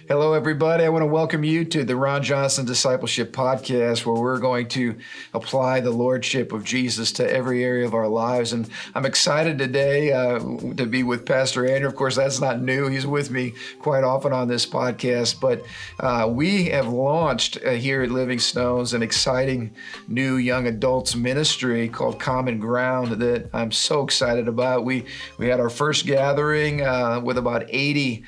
Hello, everybody. I want to welcome you to the Ron Johnson Discipleship Podcast, where we're going to apply the Lordship of Jesus to every area of our lives. And I'm excited today to be with Pastor Andrew. Of course, that's not new. He's with me quite often on this podcast. But we have launched here at Living Stones an exciting new young adults ministry called Common Ground that I'm so excited about. We had our first gathering with about 80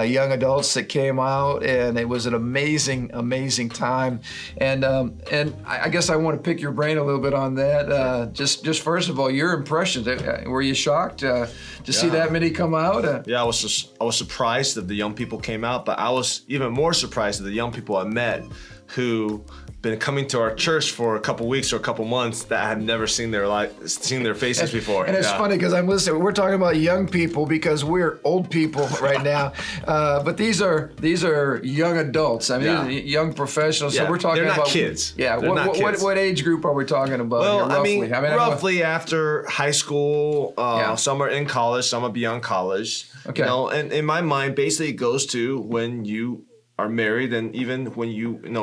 young adults that came out, and it was an amazing time. And I guess I want to pick your brain a little bit on that. Just first of all, your impressions. Were you shocked to see that many come out? Yeah, I was surprised that the young people came out, but I was even more surprised that the young people I met who been coming to our church for a couple weeks or a couple months that I had never seen their faces before. And it's funny because I'm listening. We're talking about young people because we're old people right now, but these are young adults. I mean, these are young professionals. So we're talking they're not about kids. Yeah. They're not kids. What age group are we talking about? Well, here, roughly? Roughly after high school. Some are in college. Some are beyond college. Okay. And in my mind, basically, it goes to when you are married, and even when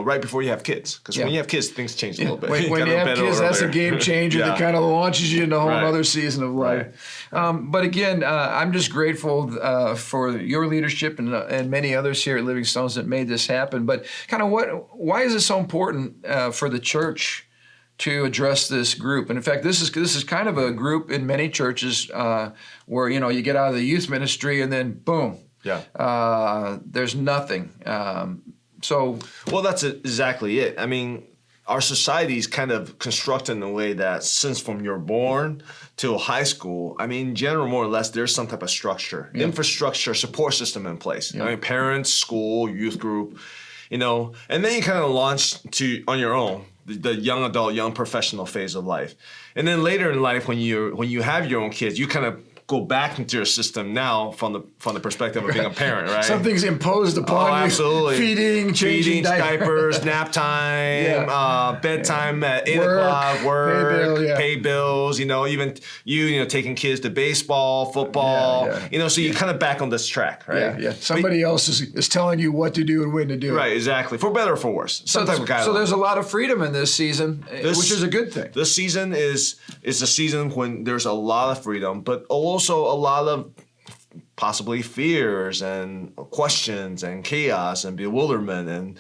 right before you have kids, because when you have kids, things change a little bit. When you have kids, that's a game changer that kind of launches you into a whole other season of life. Right. But again, I'm just grateful for your leadership and many others here at Living Stones that made this happen. But kind of why is it so important for the church to address this group? And in fact, this is kind of a group in many churches where you get out of the youth ministry and then boom. Yeah. There's nothing. Well, that's exactly it. I mean, our society is kind of constructed in a way that since from you're born till high school, I mean, in general, more or less, there's some type of structure, infrastructure, support system in place. I mean, parents, school, youth group, and then you kind of launch on your own, the young adult, young professional phase of life. And then later in life, when you have your own kids, you kind of go back into your system now from the perspective of being a parent, right? Something's imposed upon you. Absolutely. Changing diapers, nap time, bedtime at 8 o'clock, work, pay bills, even you taking kids to baseball, football, so you're kind of back on this track, right? Yeah. Somebody else is telling you what to do and when to do it. Right, exactly. For better or for worse. So there's a lot of freedom in this season, which is a good thing. This season is a season when there's a lot of freedom, but also a lot of possibly fears and questions and chaos and bewilderment and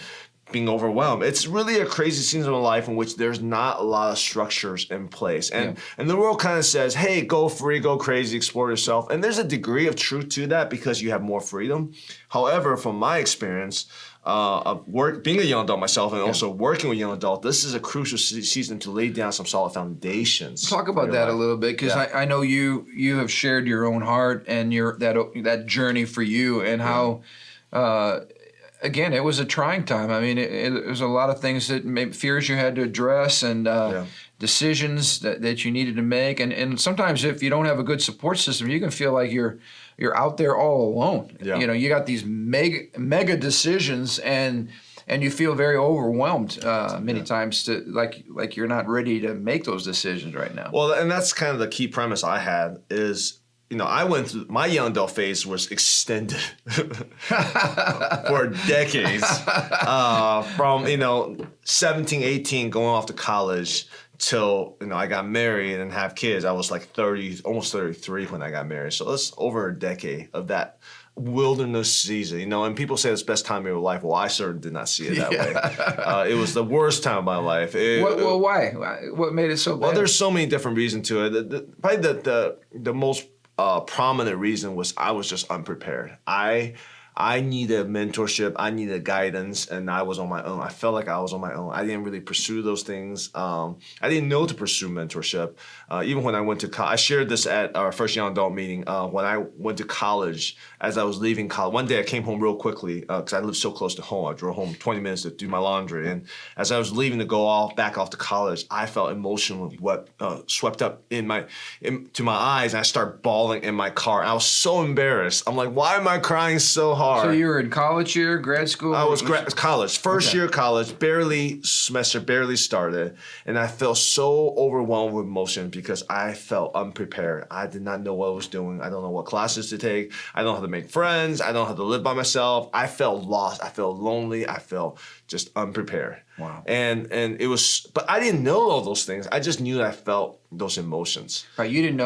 being overwhelmed. It's really a crazy season of life in which there's not a lot of structures in place. And the world kind of says, hey, go free, go crazy, explore yourself. And there's a degree of truth to that because you have more freedom. However, from my experience, of being a young adult myself and also working with young adults, this is a crucial season to lay down some solid foundations. Talk about that a little bit, because I know you have shared your own heart and that journey for you and how again, it was a trying time. I mean, it was a lot of things fears you had to address and decisions that you needed to make, and sometimes if you don't have a good support system, you can feel like you're out there all alone. Yeah. You got these mega decisions, and you feel very overwhelmed many times to like you're not ready to make those decisions right now. Well, and that's kind of the key premise I had is, I went through my young adult phase was extended for decades, from 17, 18, going off to college till I got married and have kids. I was like 30, almost 33 when I got married. So that's over a decade of that wilderness season, and people say it's the best time of your life. Well, I certainly did not see it that way. It was the worst time of my life. Why? What made it so bad? Well, there's so many different reasons to it. Probably the most prominent reason was I was just unprepared. I needed mentorship. I needed guidance, and I was on my own. I felt like I was on my own. I didn't really pursue those things. I didn't know to pursue mentorship. Even when I went to college, I shared this at our first young adult meeting. When I went to college, as I was leaving college, one day I came home real quickly because I lived so close to home. I drove home 20 minutes to do my laundry. And as I was leaving to go back off to college, I felt emotionally swept up to my eyes. And I started bawling in my car. I was so embarrassed. I'm like, why am I crying so hard? hard. So you were in college year, grad school? I was college, first year of college, barely started. And I felt so overwhelmed with emotion because I felt unprepared. I did not know what I was doing. I don't know what classes to take. I don't know how to make friends. I don't know how to live by myself. I felt lost. I felt lonely. I felt just unprepared. Wow. And it was, but I didn't know all those things. I just knew that I felt those emotions. Right. You didn't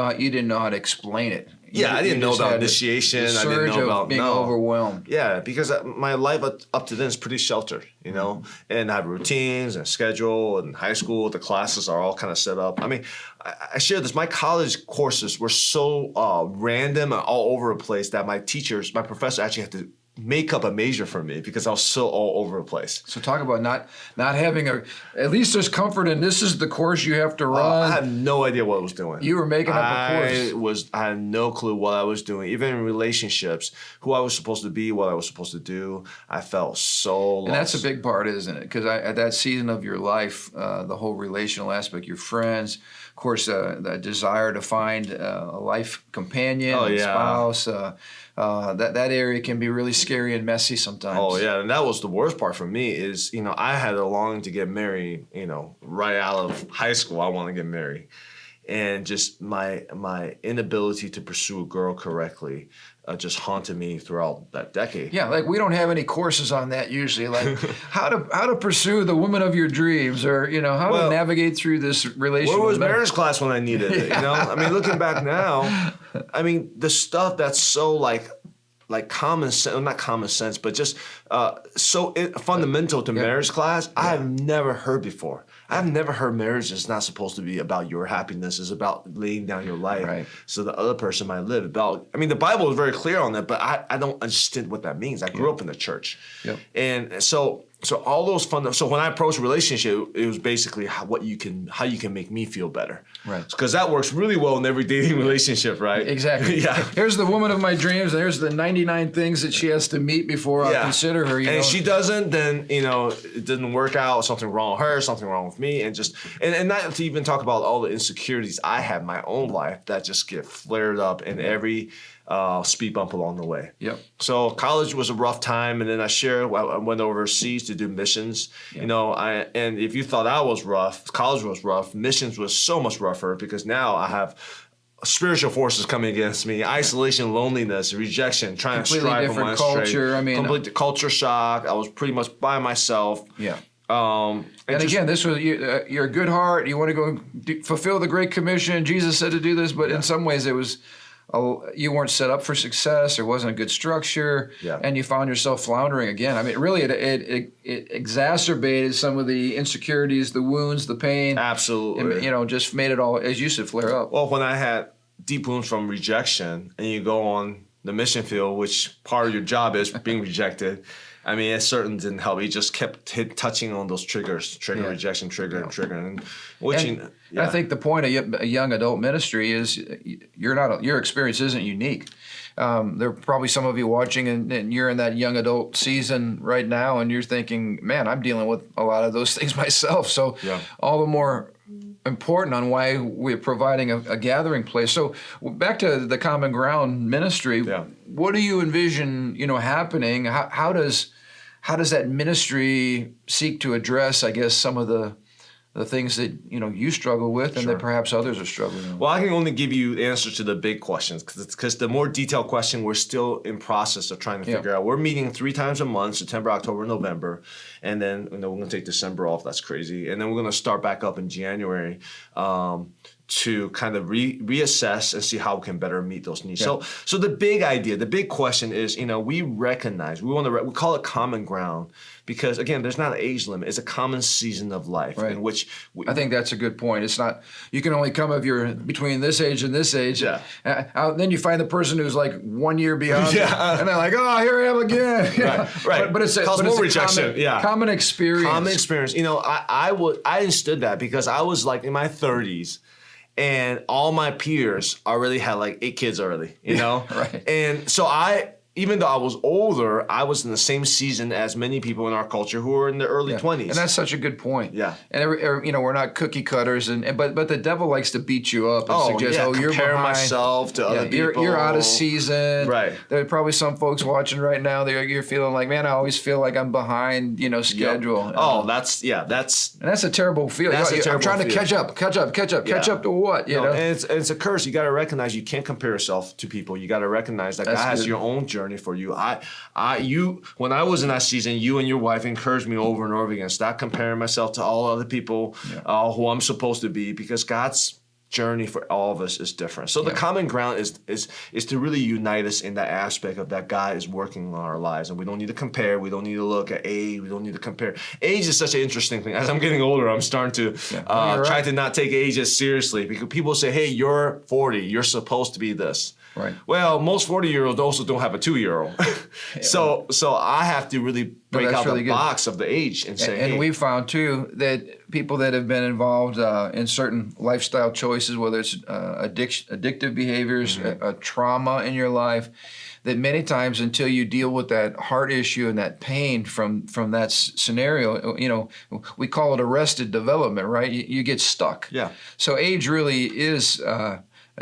know how to explain it. I didn't know about initiation. I didn't know about being overwhelmed. Yeah, because my life up to then is pretty sheltered, and I have routines and schedule. And high school, the classes are all kind of set up. I mean, I share this. My college courses were so random and all over the place that my professor actually had to make up a major for me because I was so all over the place. So talk about not having at least there's comfort in this is the course you have to run. I had no idea what I was doing. You were making up a course. I had no clue what I was doing. Even in relationships, who I was supposed to be, what I was supposed to do, I felt so lost. And that's a big part, isn't it? Because at that season of your life, the whole relational aspect, your friends, of course, the desire to find a life companion, spouse, that area can be really scary and messy sometimes. Oh yeah, and that was the worst part for me is, I had a longing to get married, right out of high school. I want to get married. And just my inability to pursue a girl correctly just haunted me throughout that decade. Yeah, like we don't have any courses on that usually, like how to pursue the woman of your dreams, or how to navigate through this relationship. Where was marriage class when I needed it? I mean, looking back now, I mean, the stuff that's so like common sense, well, not common sense, but just fundamental to marriage class, I have never heard before. I've never heard marriage is not supposed to be about your happiness. It's about laying down your life so the other person might live. The Bible is very clear on that, but I don't understand what that means. I grew up in the church. Yep. And so all those so when I approached a relationship, it was basically how you can make me feel better. Right. Because that works really well in every dating relationship, right? Exactly. Yeah. Here's the woman of my dreams, and here's the 99 things that she has to meet before I consider her. And if she doesn't, then it didn't work out. Something wrong with her, something wrong with me, and not to even talk about all the insecurities I have in my own life that just get flared up in every speed bump along the way. Yep. So college was a rough time, and then I went overseas to do missions. Yep. And if you thought I was rough, college was rough. Missions was so much rougher because now I have spiritual forces coming against me, isolation, loneliness, rejection, trying to strive for my culture. Complete culture shock. I was pretty much by myself. Yeah. And again, this was you're a good heart. You want to go fulfill the Great Commission. Jesus said to do this, but in some ways it was you weren't set up for success. There wasn't a good structure, and you found yourself floundering again. I mean, really, it exacerbated some of the insecurities, the wounds, the pain. Absolutely. And, just made it all, as you said, flare up. Well, when I had deep wounds from rejection, and you go on the mission field, which part of your job is being rejected. I mean, it certainly didn't help. He just kept touching on those triggers, rejection, trigger, and trigger. And I think the point of a young adult ministry is your experience isn't unique. There are probably some of you watching, and you're in that young adult season right now, and you're thinking, man, I'm dealing with a lot of those things myself. So all the more important on why we're providing a gathering place. So back to the Common Ground ministry, what do you envision, happening? How does that ministry seek to address, I guess, some of the things that you struggle with and that perhaps others are struggling with? Well, I can only give you answers to the big questions because the more detailed question we're still in process of trying to figure out. We're meeting 3 times a month, September, October, November, and then we're going to take December off. That's crazy, and then we're going to start back up in January. To kind of reassess and see how we can better meet those needs. Yeah. So the big idea, the big question is, we recognize, we call it common ground because, again, there's not an age limit. It's a common season of life in which I think that's a good point. It's not, you can only come if you're between this age and this age. Yeah. Then you find the person who's like 1 year beyond and they're like, oh, here I am again. Right. But it's more rejection. Common experience. Common experience. I understood that because I was like in my 30s. And all my peers already had like 8 kids already, Right. And so I even though I was older, I was in the same season as many people in our culture who were in their early 20s. And that's such a good point. Yeah. And we're not cookie cutters, but the devil likes to beat you up and suggest, you're compare behind. myself to other people. You're out of season. Right. There are probably some folks watching right now. You're feeling like, man, I always feel like I'm behind, schedule. Yep. That's and that's a terrible feeling. I'm trying to catch up to what? You know. And it's a curse. You got to recognize you can't compare yourself to people. You got to recognize that God has your own journey for you. When I was in that season, you and your wife encouraged me over and over again. Stop comparing myself to all other people who I'm supposed to be, because God's journey for all of us is different. So the common ground is to really unite us in that aspect of that God is working on our lives, and we don't need to compare. We don't need to look at age. We don't need to compare. Age is such an interesting thing. As I'm getting older, I'm starting to try to not take age as seriously, because people say, hey, you're 40. You're supposed to be this. Right. Well, most 40-year-olds also don't have a 2-year-old. So I have to really break out the box of the age and say, and we found too that people that have been involved in certain lifestyle choices, whether it's addictive behaviors, a trauma in your life, that many times until you deal with that heart issue and that pain from that scenario, we call it arrested development, right? You get stuck. Yeah. So age really is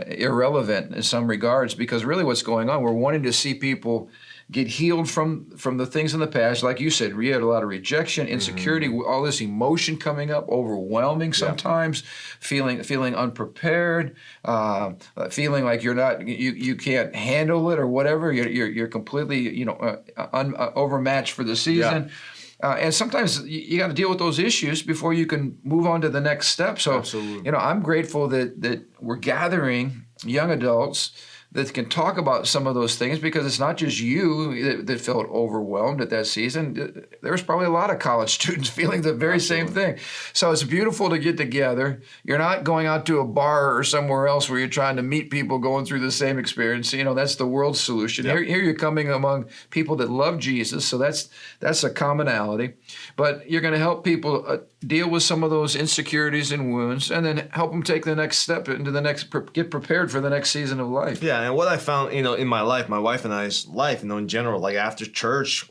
irrelevant in some regards, because really what's going on, we're wanting to see people get healed from the things in the past. Like you said, we had a lot of rejection, insecurity, all this emotion coming up, overwhelming sometimes, feeling unprepared, feeling like you can't handle it or whatever. You're completely overmatched for the season. And sometimes you got to deal with those issues before you can move on to the next step. So, absolutely. I'm grateful that we're gathering young adults that can talk about some of those things, because it's not just you that felt overwhelmed at that season. There's probably a lot of college students feeling the very same thing. So it's beautiful to get together. You're not going out to a bar or somewhere else where you're trying to meet people going through the same experience. That's the world's solution. Yep. Here you're coming among people that love Jesus, so that's a commonality. But you're going to help people deal with some of those insecurities and wounds, and then help them take the next step into get prepared for the next season of life. Yeah. And what I found, in my life, my wife and I's life, in general, like after church,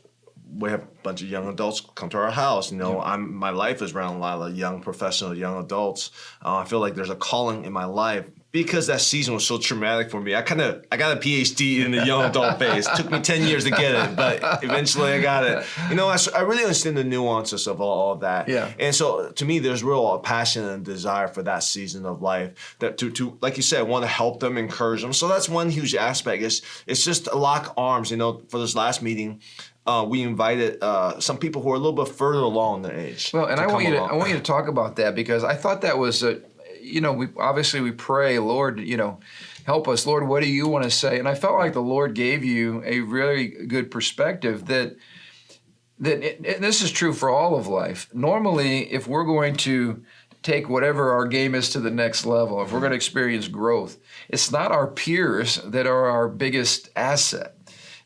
we have a bunch of young adults come to our house. My life is around a lot of young professional, young adults. I feel like there's a calling in my life, because that season was so traumatic for me. I got a PhD in the young adult phase. It took me 10 years to get it, but eventually I got it. I really understand the nuances of all of that. Yeah. And so to me, there's real passion and desire for that season of life, that to like you said, I want to help them, encourage them. So that's one huge aspect. It's just to lock arms. For this last meeting, we invited some people who are a little bit further along in their age. Well, and I want you to talk about that, because I thought that was we pray, Lord, help us, Lord, what do you want to say? And I felt like the Lord gave you a really good perspective that and this is true for all of life. Normally, if we're going to take whatever our game is to the next level, if we're going to experience growth, it's not our peers that are our biggest asset.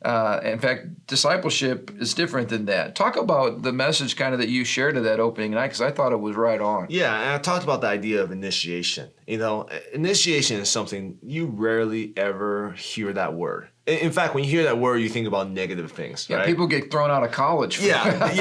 In fact, discipleship is different than that. Talk about the message kind of that you shared at that opening night, because I thought it was right on. Yeah, and I talked about the idea of initiation. Initiation is something you rarely ever hear that word. In fact, when you hear that word, you think about negative things. Yeah, right? People get thrown out of college. Yeah.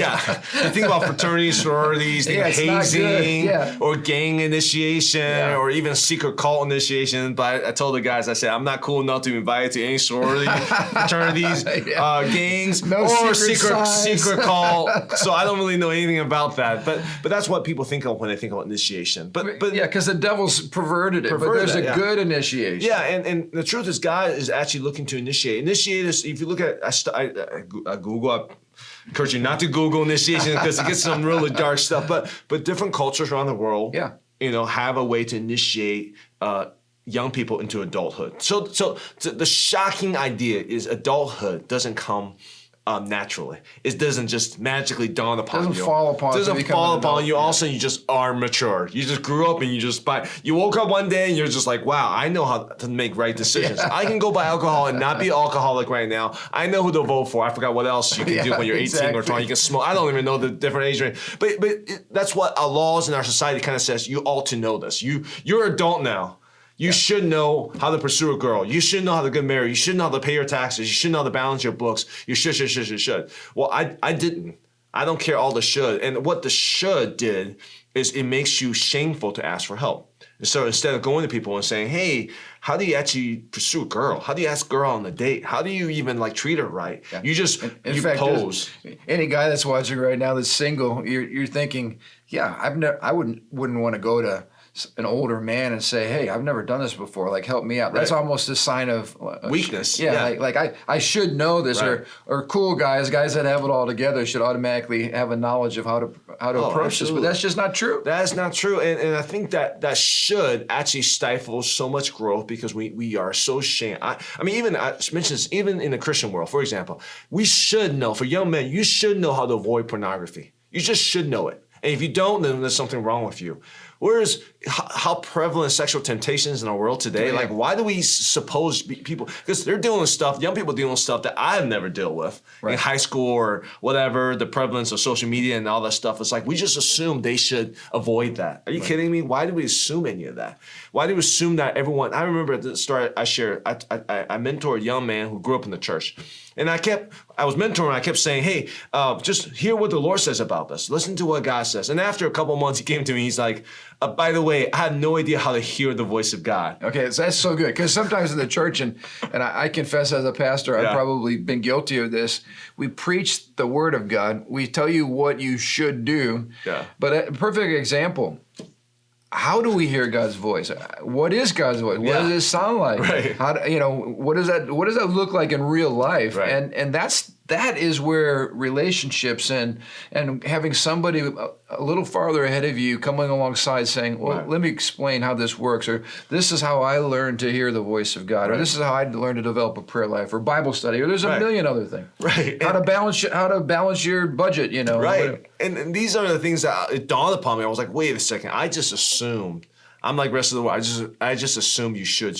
You think about fraternities, sororities, hazing, or gang initiation, or even secret cult initiation. But I told the guys, I said, I'm not cool enough to be invited to any sorority, fraternities, gangs, or secret cult. So I don't really know anything about that. But that's what people think of when they think about initiation. But because the devil's perverted it. But there's a good initiation. Yeah, and the truth is, God is actually looking to initiate. Initiate is, if you look at, I Google, I encourage you not to Google initiation, because it gets some really dark stuff. But different cultures around the world, have a way to initiate young people into adulthood. So the shocking idea is adulthood doesn't come naturally. It doesn't just magically dawn upon you. It doesn't fall upon you. All of a sudden, you just are mature. You just grew up, and you woke up one day and you're just like, wow, I know how to make right decisions. I can go buy alcohol and not be an alcoholic right now. I know who to vote for. I forgot what else you can do when you're 18 or 20. You can smoke. I don't even know the different age range. But that's what our laws in our society kind of says. You ought to know this. You're adult now. You should know how to pursue a girl. You should know how to get married. You should know how to pay your taxes. You should know how to balance your books. You should. Well, I didn't. I don't care all the should. And what the should did is it makes you shameful to ask for help. And so instead of going to people and saying, hey, how do you actually pursue a girl? How do you ask a girl on a date? How do you even like treat her right? Yeah. You just, in fact, pose. Any guy that's watching right now that's single, you're thinking, yeah, I wouldn't want to go to an older man and say, hey, I've never done this before. Like, help me out. That's almost a sign of weakness. Yeah. Like I should know this. Right. Or cool guys that have it all together should automatically have a knowledge of how to approach this. But that's just not true. That's not true. And I think that should actually stifle so much growth because we are so ashamed. I mentioned this, even in the Christian world, for example, we should know, for young men, you should know how to avoid pornography. You just should know it. And if you don't, then there's something wrong with you. Whereas how prevalent sexual temptations in our world today, like why do we suppose people, because they're dealing with stuff, young people dealing with stuff that I've never dealt with in high school or whatever, the prevalence of social media and all that stuff. It's like, we just assume they should avoid that. Are you kidding me? Why do we assume any of that? Why do we assume that everyone, I remember at the start I shared, I mentored a young man who grew up in the church. And I was mentoring, I kept saying, hey, just hear what the Lord says about this. Listen to what God says. And after a couple of months, he came to me, he's like, by the way, I had no idea how to hear the voice of God. Okay, so that's so good. Because sometimes in the church, and I confess as a pastor, I've probably been guilty of this. We preach the word of God. We tell you what you should do. Yeah. But a perfect example, how do we hear God's voice? What is God's voice? What does it sound like? Right. What does that look like in real life? Right. And that is where relationships and having somebody a little farther ahead of you coming alongside saying, well, let me explain how this works, or this is how I learned to hear the voice of God, or this is how I learned to develop a prayer life, or Bible study, or there's a million other things. Right. How to balance your budget, Right. And these are the things that it dawned upon me. I was like, wait a second, I just assumed. I'm like the rest of the world. I just assume you should.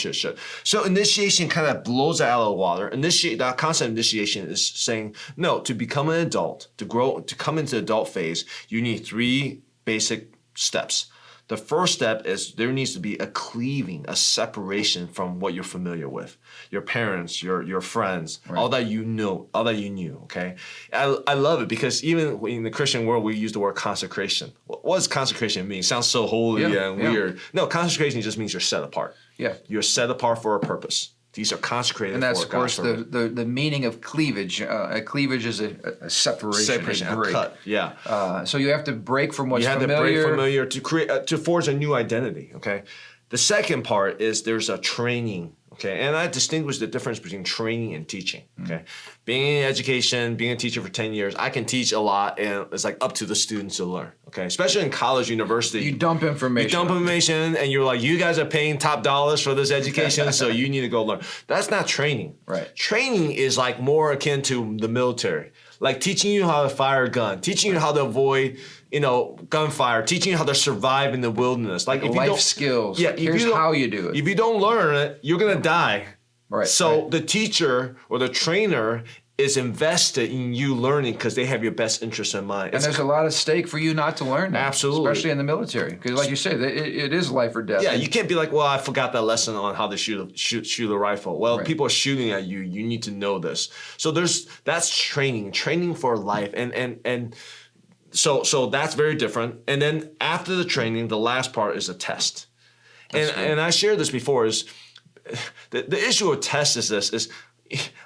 So initiation kind of blows it out of the water. That concept of initiation is saying, no, to become an adult, to grow, to come into the adult phase, you need 3 basic steps. The first step is there needs to be a cleaving, a separation from what you're familiar with. Your parents, your friends, all that you know, all that you knew, okay? I love it because even in the Christian world, we use the word consecration. What does consecration mean? It sounds so holy and weird. No, consecration just means you're set apart. Yeah. You're set apart for a purpose. These are consecrated. And that's, of course, the meaning of cleavage. A cleavage is a separation, a cut. Yeah. So you have to break from what's familiar. You have to break familiar to create, to forge a new identity. Okay. The second part is there's a training. Okay, and I distinguish the difference between training and teaching. Okay, being in education, being a teacher for 10 years, I can teach a lot, and it's like up to the students to learn. Okay, especially in college, university, you dump information, and you're like, you guys are paying top dollars for this education, so you need to go learn. That's not training. Right. Training is like more akin to the military, like teaching you how to fire a gun, teaching you how to avoid, gunfire, teaching you how to survive in the wilderness. Like if life skills. Yeah, here's how you do it. If you don't learn it, you're gonna die. Right. So the teacher or the trainer is invested in you learning because they have your best interest in mind. And there's a lot at stake for you not to learn that. Absolutely. Especially in the military. Because like you say, it is life or death. Yeah, you can't be like, well, I forgot that lesson on how to shoot a rifle. Well, people are shooting at you. You need to know this. So that's training for life. And so that's very different. And then after the training, the last part is a test. And I shared this before, is the issue with tests is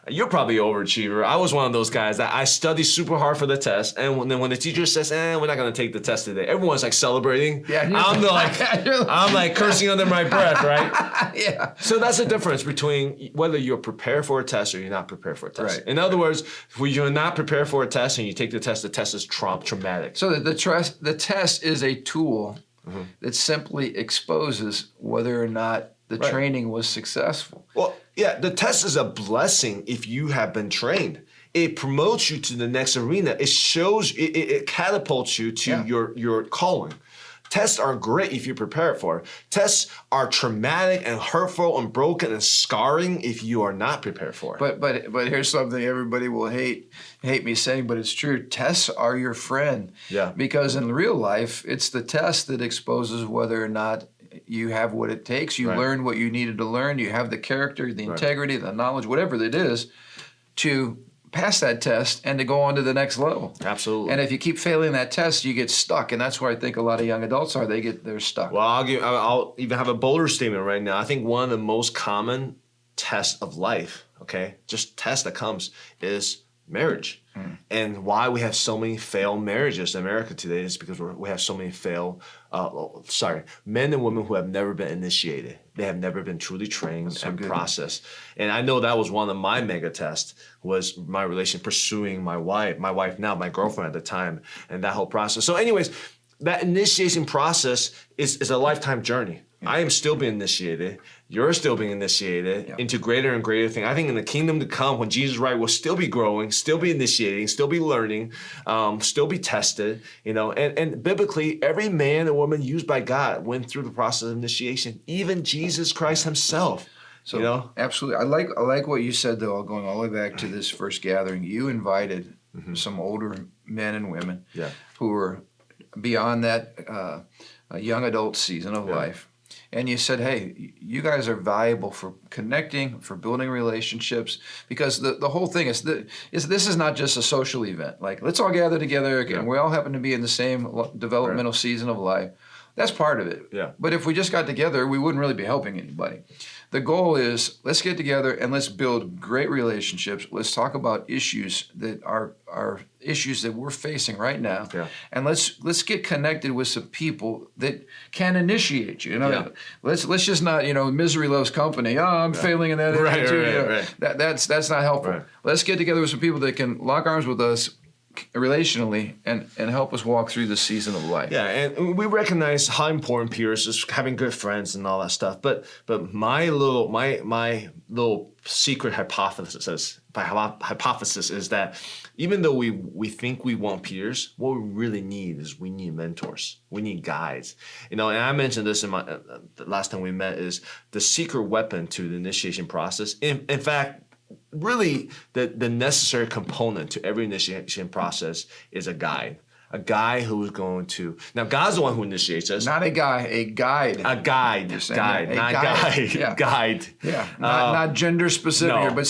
you're probably an overachiever. I was one of those guys that I studied super hard for the test, and then when the teacher says, we're not going to take the test today, everyone's like celebrating. Yeah, I'm like cursing under my breath, right? Yeah. So that's the difference between whether you're prepared for a test or you're not prepared for a test. Right. In other words, when you're not prepared for a test and you take the test is traumatic. So the test is a tool that simply exposes whether or not the training was successful. Well, yeah, the test is a blessing if you have been trained. It promotes you to the next arena. It shows, it catapults you to your calling. Tests are great if you prepare for it. Tests are traumatic and hurtful and broken and scarring if you are not prepared for it. But here's something everybody will hate me saying, but it's true. Tests are your friend. Yeah. Because in real life, it's the test that exposes whether or not you have what it takes. You Right. learned what you needed to learn. You have the character, the integrity, the knowledge, whatever it is, to pass that test and to go on to the next level. Absolutely. And if you keep failing that test, you get stuck, and that's where I think a lot of young adults are. They're stuck. Well, I'll even have a bolder statement right now. I think one of the most common tests of life, okay, just test that comes, is marriage. And why we have so many failed marriages in America today is because we have so many men and women who have never been initiated. They have never been truly trained and processed. And I know that was one of my mega tests, was my relation pursuing my wife now, my girlfriend at the time, and that whole process. So anyways, that initiation process is a lifetime journey. I am still being initiated. You're still being initiated into greater and greater things. I think in the kingdom to come, when Jesus is right, we'll still be growing, still be initiating, still be learning, still be tested. And biblically, every man and woman used by God went through the process of initiation. Even Jesus Christ himself. So absolutely, I like what you said though. Going all the way back to this first gathering, you invited some older men and women who were beyond that young adult season of life. And you said, hey, you guys are valuable for connecting, for building relationships, because the whole thing is this is not just a social event. Like, let's all gather together again. We all happen to be in the same developmental season of life. That's part of it. Yeah. But if we just got together, we wouldn't really be helping anybody. The goal is, let's get together and let's build great relationships. Let's talk about issues that are issues that we're facing right now. Yeah. And let's get connected with some people that can initiate you. Let's just not, misery loves company. Oh, I'm failing in that area too. That's not helpful. Right. Let's get together with some people that can lock arms with us relationally and help us walk through the season of life. Yeah, and we recognize how important peers is, having good friends and all that stuff. But my little secret hypothesis is that even though we think we want peers, what we really need is we need mentors. We need guides. And I mentioned this in the last time we met, is the secret weapon to the initiation process. In fact, really, the necessary component to every initiation process is a guide. A guy who is going to... Now, God's the one who initiates us. Not a guy, a guide. A guide. Yeah. Guide. Yeah, not gender specific here, but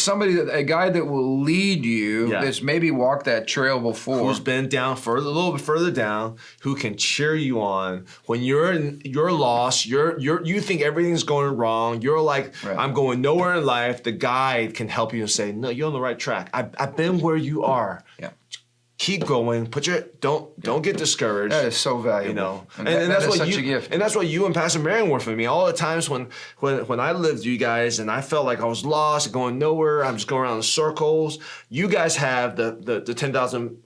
a guide that will lead you, that's maybe walked that trail before. Who's been down a little bit further down, who can cheer you on. When you're lost, you think everything's going wrong, you're like, I'm going nowhere in life, the guide can help you and say, no, you're on the right track. I've been where you are. Yeah. Keep going. Don't get discouraged. That is so valuable. And that's what such a gift. And that's what you and Pastor Marion were for me. All the times when I lived with you guys and I felt like I was lost, going nowhere, I'm just going around in circles. You guys have the 10,000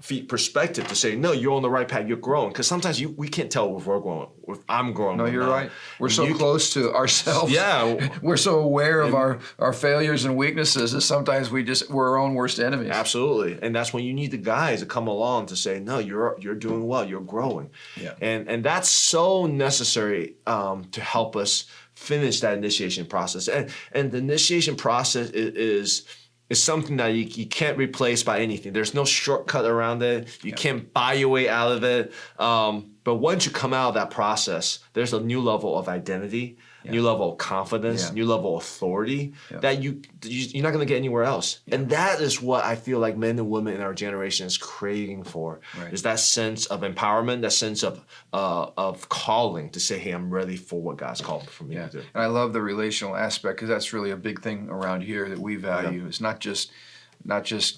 feet perspective to say, no, you're on the right path, you're growing. Because sometimes we can't tell if we're growing, if I'm growing. No, you're right. We're so close to ourselves. Yeah. We're so aware of our failures and weaknesses that sometimes we're our own worst enemies. Absolutely. And that's when you need the guys to come along to say, no, you're doing well, you're growing. Yeah. And that's so necessary to help us finish that initiation process. And the initiation process is something that you can't replace by anything. There's no shortcut around it. You can't buy your way out of it. But once you come out of that process, there's a new level of identity, new level of confidence, new level of authority that you're not going to get anywhere else. And that is what I feel like men and women in our generation is craving for, is that sense of empowerment, that sense of calling to say, hey, I'm ready for what God's called for me to do. And I love the relational aspect, because that's really a big thing around here that we value. It's not just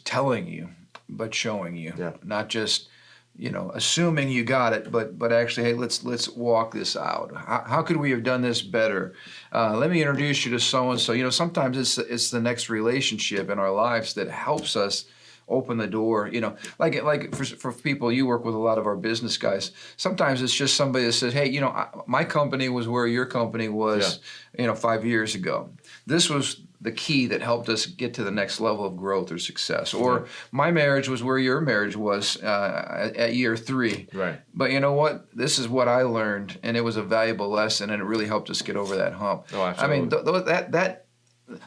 telling you, but showing you. Yeah. Not just assuming you got it, but actually, hey, let's walk this out. How could we have done this better? Let me introduce you to so-and-so. Sometimes it's the next relationship in our lives that helps us open the door. Like for people, you work with a lot of our business guys. Sometimes it's just somebody that says, hey, my company was where your company was, 5 years ago. This was the key that helped us get to the next level of growth or success. Or my marriage was where your marriage was at year 3. Right. But you know what? This is what I learned, and it was a valuable lesson, and it really helped us get over that hump. Oh, absolutely. I mean,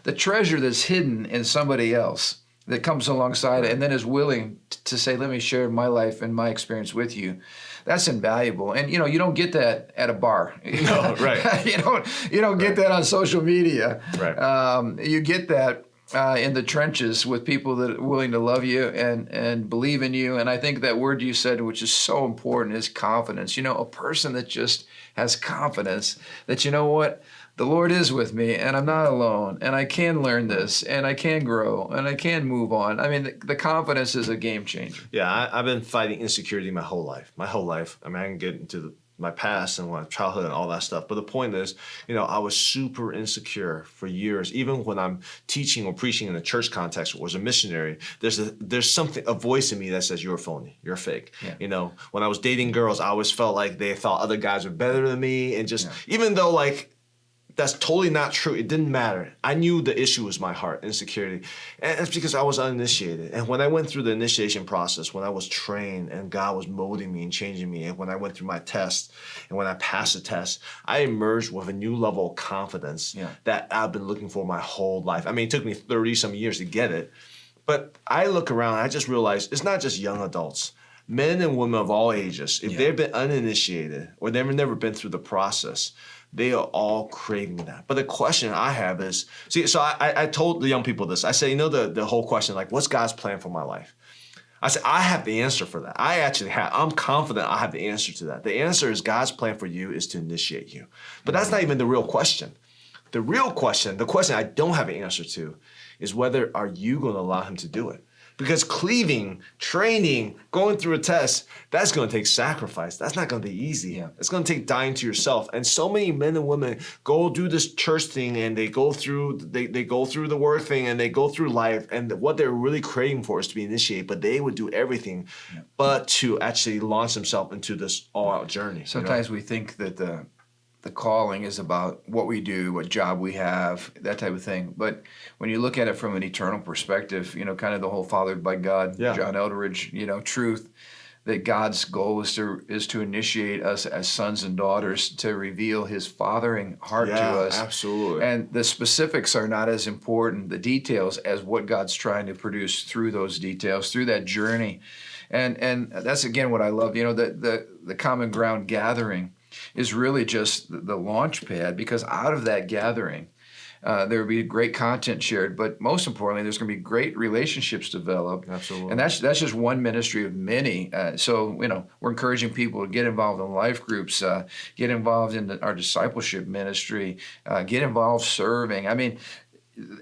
the treasure that's hidden in somebody else that comes alongside and then is willing to say, let me share my life and my experience with you. that's invaluable. And you don't get that at a bar. No, right. you don't get that on social media. Right. You get that in the trenches with people that are willing to love you and believe in you. And I think that word you said, which is so important, is confidence. A person that just has confidence that, you know what, the Lord is with me and I'm not alone and I can learn this and I can grow and I can move on. I mean, the confidence is a game changer. Yeah, I've been fighting insecurity my whole life. I mean, I can get into my past and my childhood and all that stuff. But the point is, I was super insecure for years. Even when I'm teaching or preaching in a church context or as a missionary, there's a voice in me that says, you're a phony, you're fake. Yeah. When I was dating girls, I always felt like they thought other guys were better than me. And just, even though that's totally not true. It didn't matter. I knew the issue was my heart, insecurity. And it's because I was uninitiated. And when I went through the initiation process, when I was trained and God was molding me and changing me, and when I went through my test and when I passed the test, I emerged with a new level of confidence that I've been looking for my whole life. I mean, it took me 30 some years to get it. But I look around and I just realized it's not just young adults. Men and women of all ages, if they've been uninitiated or they've never been through the process, they are all craving that. But the question I have is, so I told the young people this. I said, the whole question, what's God's plan for my life? I said, I have the answer for that. I'm confident I have the answer to that. The answer is God's plan for you is to initiate you. But that's not even the real question. The real question, the question I don't have an answer to, is whether are you going to allow him to do it? Because cleaving, training, going through a test, that's going to take sacrifice. That's not going to be easy. Yeah. It's going to take dying to yourself. And so many men and women go do this church thing and they go through the work thing and they go through life. And what they're really craving for is to be initiated, but they would do everything but to actually launch themselves into this all-out journey. Sometimes we think that the calling is about what we do, what job we have, that type of thing. But when you look at it from an eternal perspective, kind of the whole fathered by God, John Eldridge, truth, that God's goal is to initiate us as sons and daughters, to reveal his fathering heart to us. Absolutely. And the specifics are not as important, the details, as what God's trying to produce through those details, through that journey. And that's, again, what I love, the common ground gathering is really just the launch pad, because out of that gathering, there will be great content shared, but most importantly, there's going to be great relationships developed. Absolutely. And that's just one ministry of many. So we're encouraging people to get involved in life groups, get involved in our discipleship ministry, get involved serving. I mean,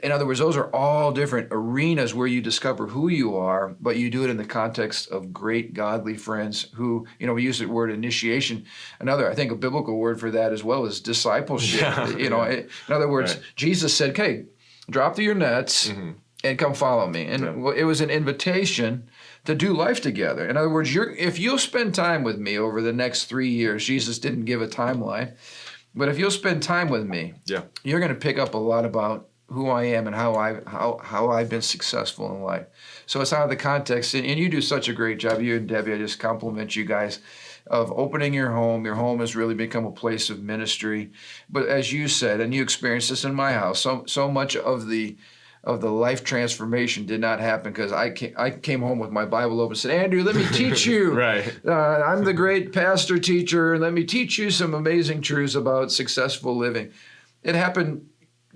in other words, those are all different arenas where you discover who you are, but you do it in the context of great godly friends who, we use the word initiation. Another, I think, a biblical word for that as well is discipleship. In other words, Jesus said, "Okay, drop your nets and come follow me." And it was an invitation to do life together. In other words, if you'll spend time with me over the next 3 years, Jesus didn't give a timeline, but if you'll spend time with me, you're going to pick up a lot about who I am and how I've been successful in life. So it's out of the context, and you do such a great job. You and Debbie, I just compliment you guys of opening your home. Your home has really become a place of ministry. But as you said, and you experienced this in my house, so much of the life transformation did not happen because I came home with my Bible open and said, "Andrew, let me teach you. Right. I'm the great pastor teacher, and let me teach you some amazing truths about successful living." It happened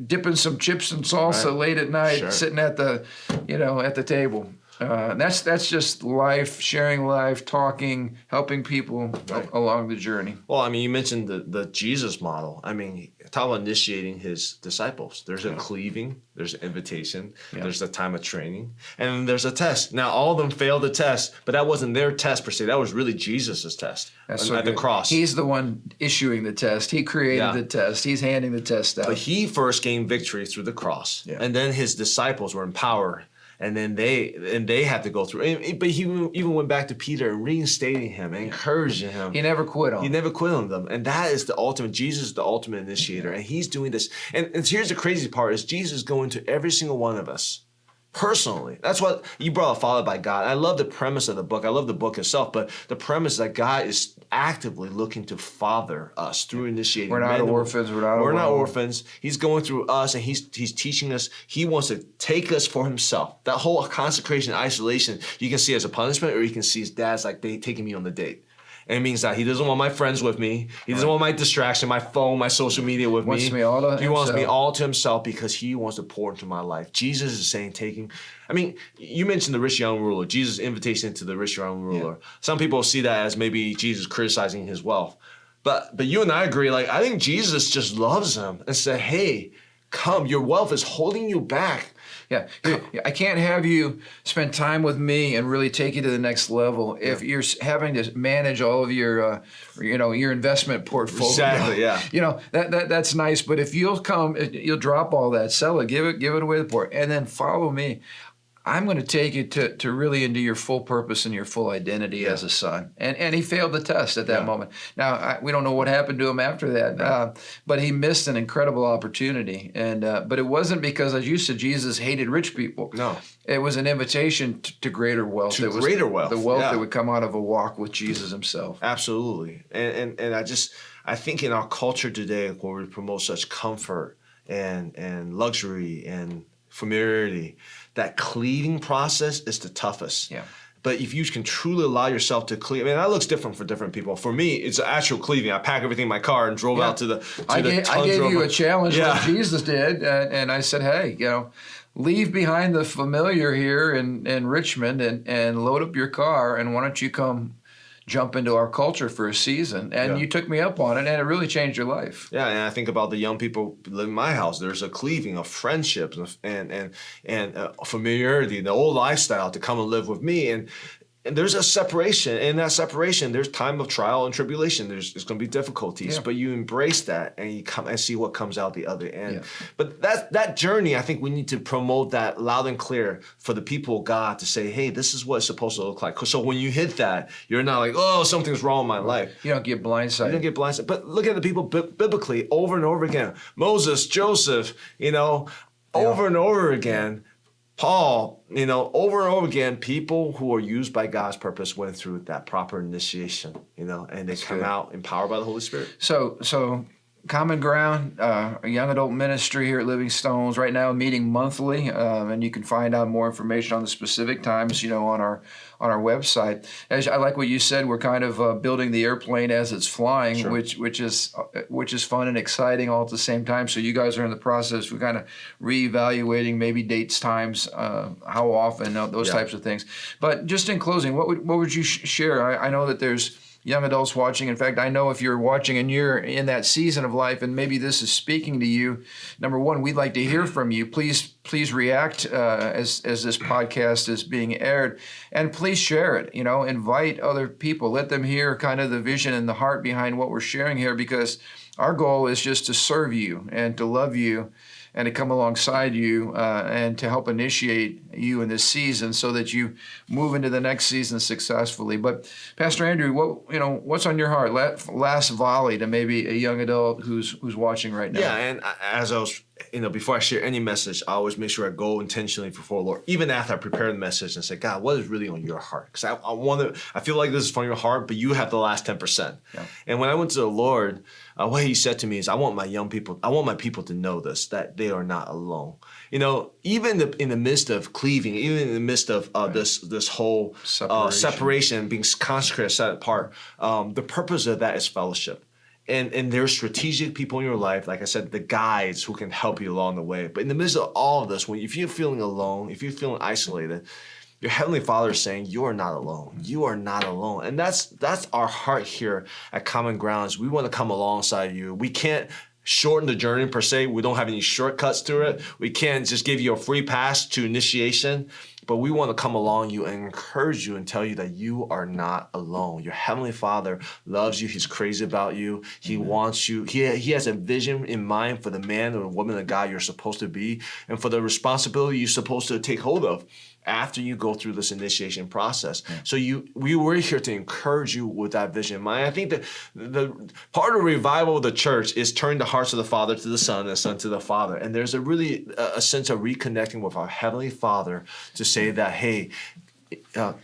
dipping some chips and salsa late at night, sitting at the table. That's just life, sharing life, talking, helping people along the journey. Well, I mean, you mentioned the Jesus model. I mean, talk about initiating his disciples. There's a cleaving, there's an invitation, there's a time of training, and there's a test. Now, all of them failed the test, but that wasn't their test per se. That was really Jesus's test at the cross. He's the one issuing the test. He created the test. He's handing the test out. But he first gained victory through the cross, and then his disciples were empowered. And then they had to go through. But he even went back to Peter and reinstating him, and encouraging him. He never quit on. He never quit on them. And that is the ultimate. Jesus is the ultimate initiator. And he's doing this. And here's the crazy part is Jesus is going to every single one of us personally. That's what you brought up, Followed by God. I love the premise of the book. I love the book itself. But the premise that God is actively looking to father us through initiating. We're not orphans. We're not orphans. He's going through us, and he's teaching us. He wants to take us for himself. That whole consecration, isolation, you can see as a punishment, or you can see as dad's like they taking me on the date. And it means that he doesn't want my friends with me. He doesn't want my distraction, my phone, my social media with me. He wants me all to himself because he wants to pour into my life. Jesus is saying, you mentioned the rich young ruler, Jesus' invitation to the rich young ruler. Yeah. Some people see that as maybe Jesus criticizing his wealth. But you and I agree, I think Jesus just loves him and said, hey, come, your wealth is holding you back. Yeah, I can't have you spend time with me and really take you to the next level if you're having to manage all of your, your investment portfolio. Exactly, yeah. That's nice, but if you'll come, you'll drop all that, sell it, give it away the poor, and then follow me. I'm going to take you to really into your full purpose and your full identity as a son. And he failed the test at that moment. Now, we don't know what happened to him after that, but he missed an incredible opportunity. And but it wasn't because, as you said, Jesus hated rich people. No. It was an invitation to greater wealth. To greater wealth. The wealth that would come out of a walk with Jesus himself. Absolutely. And I think in our culture today, where we promote such comfort and luxury and familiarity, that cleaving process is the toughest. Yeah. But if you can truly allow yourself to cleave, that looks different for different people. For me, it's actual cleaving. I pack everything in my car and drove out to the I gave you a challenge like Jesus did, and I said, hey, leave behind the familiar here in Richmond and load up your car, and why don't you come jump into our culture for a season? And you took me up on it, and it really changed your life. Yeah, and I think about the young people who live in my house. There's a cleaving of friendships and familiarity, the old lifestyle to come and live with me. And there's a separation. In that separation, there's time of trial and tribulation. There's going to be difficulties, but you embrace that and you come and see what comes out the other end. Yeah. But that journey, I think we need to promote that loud and clear for the people of God to say, hey, this is what it's supposed to look like. So when you hit that, you're not like, oh, something's wrong in my life. You don't get blindsided. You don't get blindsided. But look at the people biblically over and over again. Moses, Joseph, over and over again. Paul, over and over again, people who are used by God's purpose went through that proper initiation, and they come out empowered by the Holy Spirit. So Common Ground, a young adult ministry here at Living Stones, right now meeting monthly, and you can find out more information on the specific times, on our website. I like what you said. We're kind of building the airplane as it's flying, sure. which is fun and exciting all at the same time. So you guys are in the process. We're kind of reevaluating maybe dates, times, how often, those types of things. But just in closing, what would you share? I know that there's young adults watching. In fact, I know if you're watching and you're in that season of life and maybe this is speaking to you, number one, we'd like to hear from you. Please react as this podcast is being aired, and please share it. Invite other people. Let them hear kind of the vision and the heart behind what we're sharing here, because our goal is just to serve you and to love you and to come alongside you and to help initiate you in this season so that you move into the next season successfully. But Pastor Andrew, what's on your heart? Last volley to maybe a young adult who's watching right now. Yeah, and as I was, before I share any message, I always make sure I go intentionally before the Lord, even after I prepare the message, and say, God, what is really on your heart? Because I feel like this is from your heart, but you have the last 10%. Yeah. And when I went to the Lord, what he said to me is, I want my people to know this, that they are not alone. Even in the midst of cleaving, even in the midst of this whole separation, being consecrated, set apart, the purpose of that is fellowship. And there's strategic people in your life, like I said, the guides who can help you along the way. But in the midst of all of this, if you're feeling alone, if you're feeling isolated, your Heavenly Father is saying, you are not alone. You are not alone. And that's our heart here at Common Grounds. We want to come alongside you. We can't shorten the journey per se. We don't have any shortcuts to it. We can't just give you a free pass to initiation. But we want to come along you and encourage you and tell you that you are not alone. Your Heavenly Father loves you. He's crazy about you. He wants you. He has a vision in mind for the man or woman of God you're supposed to be, and for the responsibility you're supposed to take hold of after you go through this initiation process. Yeah. So we were here to encourage you with that vision in mind. I think that the part of the revival of the church is turning the hearts of the Father to the Son and the Son to the Father. And there's a sense of reconnecting with our Heavenly Father to say that, hey,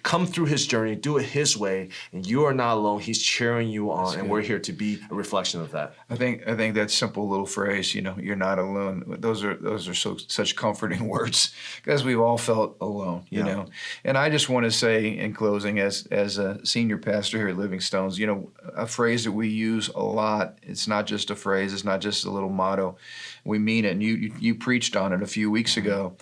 come through his journey, do it his way, and you are not alone. He's cheering you on, and we're here to be a reflection of that. I think that simple little phrase, you're not alone. Those are such comforting words, because we've all felt alone, you know. And I just want to say in closing, as a senior pastor here at Living Stones, a phrase that we use a lot. It's not just a phrase. It's not just a little motto. We mean it. And you preached on it a few weeks ago.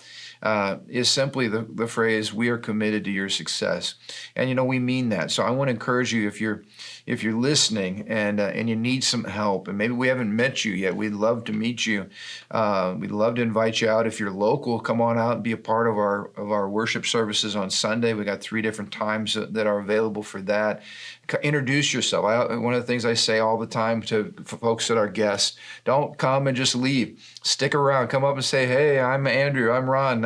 Is simply the phrase, "We are committed to your success," and we mean that. So I want to encourage you, if you're listening and you need some help, and maybe we haven't met you yet, we'd love to meet you. We'd love to invite you out. If you're local, come on out and be a part of our worship services on Sunday. We got 3 different times that are available for that. Introduce yourself. One of the things I say all the time to folks that are guests: don't come and just leave. Stick around. Come up and say, "Hey, I'm Andrew. I'm Ron.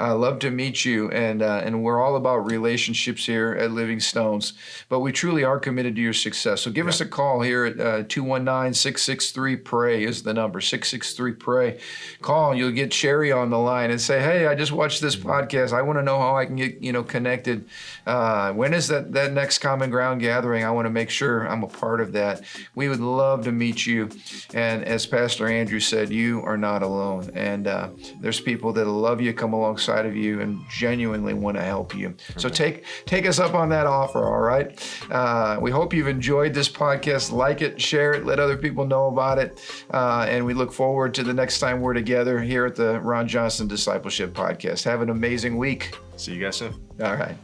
I love to meet you." And we're all about relationships here at Living Stones. But we truly are committed to your success. So give us a call here at 219-663-PRAY is the number. 663-PRAY. Call. You'll get Sherry on the line and say, "Hey, I just watched this podcast. I want to know how I can get connected. When is that next Common Ground gathering? I want to make sure I'm a part of that." We would love to meet you. And as Pastor Andrew said, you are not alone. And there's people that love you, come alongside of you, and genuinely want to help you. So take us up on that offer, all right? We hope you've enjoyed this podcast. Like it, share it, let other people know about it. And we look forward to the next time we're together here at the Ron Johnson Discipleship Podcast. Have an amazing week. See you guys soon. All right.